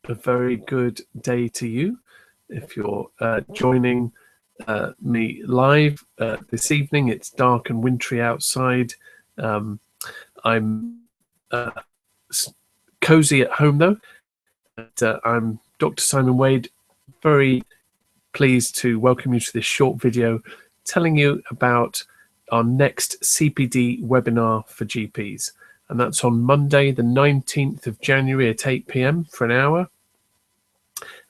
A very good day to you. If you're joining me live this evening, it's dark and wintry outside. I'm cozy at home though. And, I'm Dr. Simon Wade, very pleased to welcome you to this short video telling you about our next CPD webinar for GPs. And that's on Monday, the 19th of January at 8 p.m. for an hour.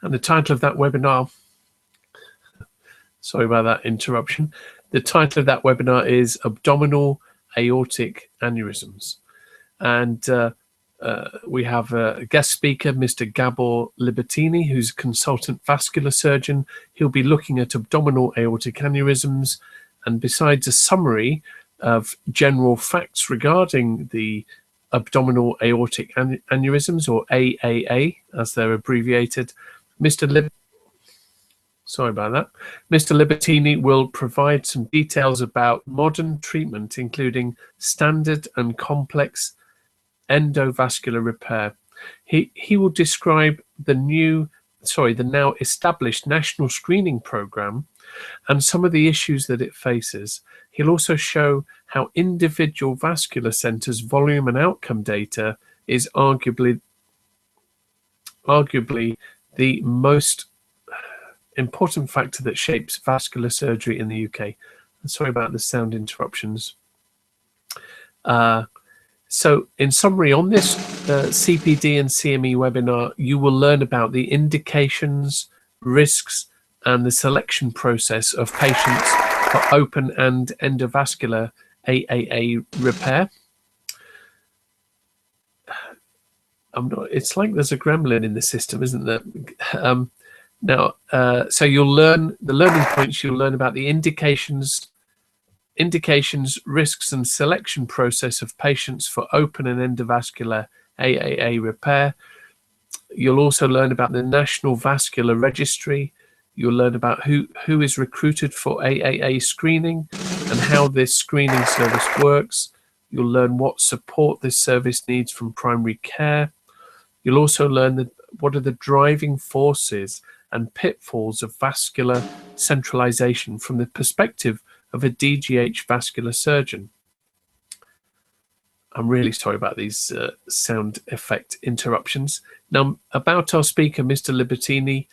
And the title of that webinar, sorry about that interruption. The title of that webinar is Abdominal Aortic Aneurysms. And we have a guest speaker, Mr. Gabor Libertini, who's a consultant vascular surgeon. He'll be looking at abdominal aortic aneurysms. And besides a summary of general facts regarding the abdominal aortic aneurysms, or AAA, as they're abbreviated, Mr. Libertini will provide some details about modern treatment, including standard and complex endovascular repair. He will describe the now established national screening program and some of the issues that it faces. He'll also show how individual vascular centers' volume and outcome data is arguably the most important factor that shapes vascular surgery in the UK. And sorry about the sound interruptions. So in summary, on this CPD and CME webinar, you will learn about the indications, risks, and the selection process of patients for open and endovascular AAA repair. It's like there's a gremlin in the system, isn't there? So you'll learn the learning points. You'll learn about the indications, risks, and selection process of patients for open and endovascular AAA repair. You'll also learn about the National Vascular Registry. You'll learn about who is recruited for AAA screening and how this screening service works. You'll learn what support this service needs from primary care. You'll also learn what are the driving forces and pitfalls of vascular centralization from the perspective of a DGH vascular surgeon. I'm really sorry about these sound effect interruptions. Now, about our speaker, Mr. Libertini,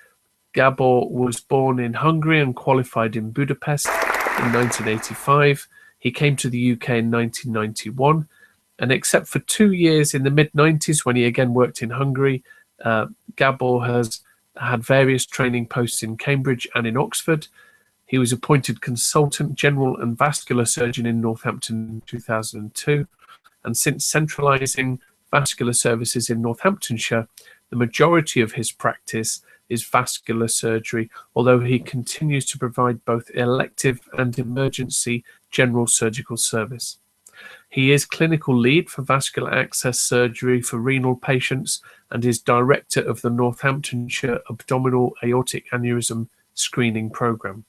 Gabor was born in Hungary and qualified in Budapest in 1985. He came to the UK in 1991, and except for 2 years in the mid-90s when he again worked in Hungary, Gabor has had various training posts in Cambridge and in Oxford. He was appointed consultant general and vascular surgeon in Northampton in 2002, and since centralising vascular services in Northamptonshire, the majority of his practice is vascular surgery, although he continues to provide both elective and emergency general surgical service. He is clinical lead for vascular access surgery for renal patients and is director of the Northamptonshire Abdominal Aortic Aneurysm Screening Programme.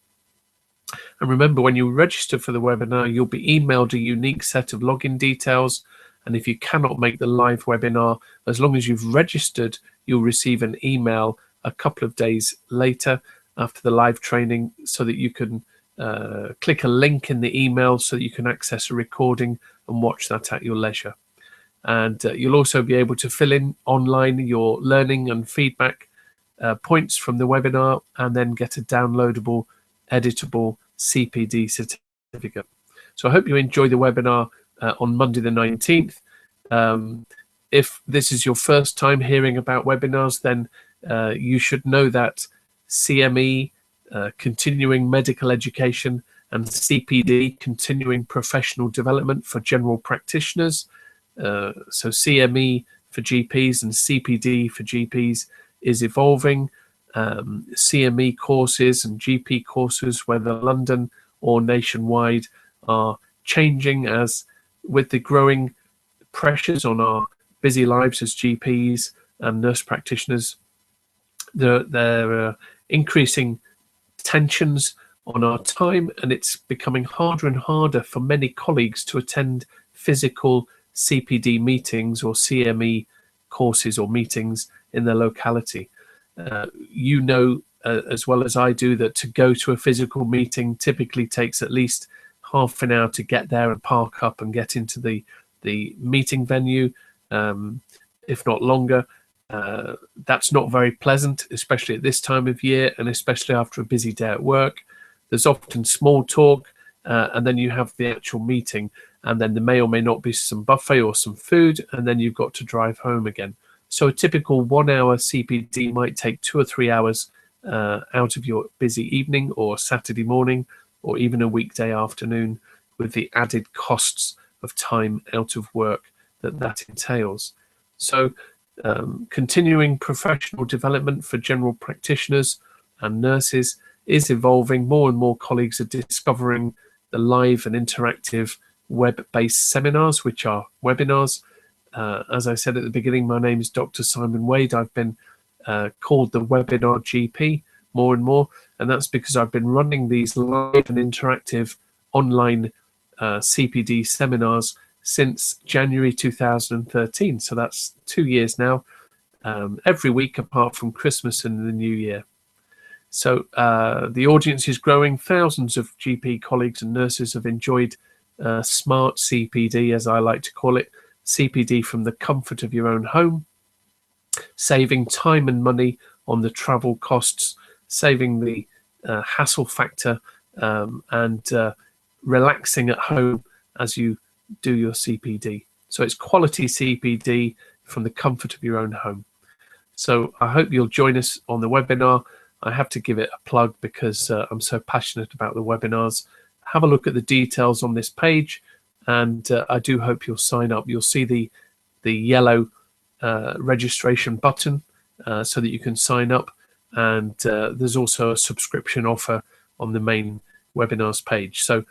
And remember, when you register for the webinar, you'll be emailed a unique set of login details. And if you cannot make the live webinar, as long as you've registered, you'll receive an email a couple of days later after the live training so that you can click a link in the email so that you can access a recording and watch that at your leisure. And you'll also be able to fill in online your learning and feedback points from the webinar and then get a downloadable, editable CPD certificate. So I hope you enjoy the webinar on Monday the 19th. If this is your first time hearing about webinars, then you should know that CME, continuing medical education, and CPD, continuing professional development for general practitioners. So CME for GPs and CPD for GPs is evolving. CME courses and GP courses, whether London or nationwide, are changing as with the growing pressures on our busy lives as GPs and nurse practitioners. There are increasing tensions on our time, and it's becoming harder and harder for many colleagues to attend physical CPD meetings or CME courses or meetings in their locality. You know as well as I do that to go to a physical meeting typically takes at least half an hour to get there and park up and get into the meeting venue, if not longer. That's not very pleasant, especially at this time of year, and especially after a busy day at work. There's often small talk, and then you have the actual meeting, and then there may or may not be some buffet or some food, and then you've got to drive home again. So a typical 1 hour CPD might take 2 or 3 hours out of your busy evening or Saturday morning, or even a weekday afternoon, with the added costs of time out of work that entails. So continuing professional development for general practitioners and nurses is evolving. More and more colleagues are discovering the live and interactive web-based seminars, which are webinars. As I said at the beginning, my name is Dr. Simon Wade. I've been called the Webinar GP more and more, and that's because I've been running these live and interactive online CPD seminars since January 2013. So that's 2 years now, every week apart from Christmas and the New Year. So the audience is growing. Thousands of GP colleagues and nurses have enjoyed smart CPD, as I like to call it, CPD from the comfort of your own home, saving time and money on the travel costs, saving the hassle factor, and relaxing at home as you do your CPD. So it's quality CPD from the comfort of your own home. So I hope you'll join us on the webinar. I have to give it a plug because I'm so passionate about the webinars. Have a look at the details on this page, and I do hope you'll sign up. You'll see the yellow registration button so that you can sign up, and there's also a subscription offer on the main webinars page. So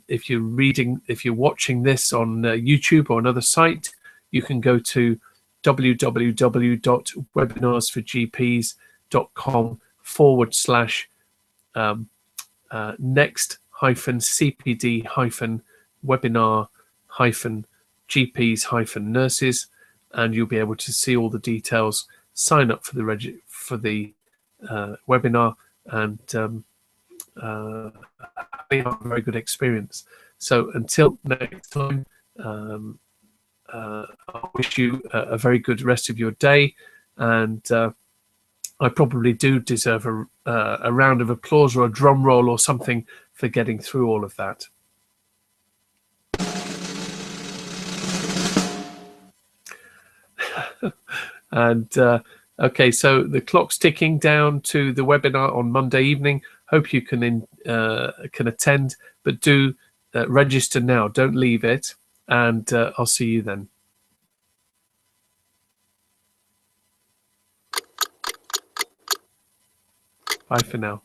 if you're watching this on YouTube or another site, you can go to www.webinars4/next-hyphen CPD-webinar-GPs-nurses, and you'll be able to see all the details, sign up for the webinar, and having a very good experience. So until next time, I wish you a very good rest of your day, and I probably do deserve a round of applause or a drum roll or something for getting through all of that. And okay, so the clock's ticking down to the webinar on Monday evening. Hope you can attend, but do register now. Don't leave it, and I'll see you then. Bye for now.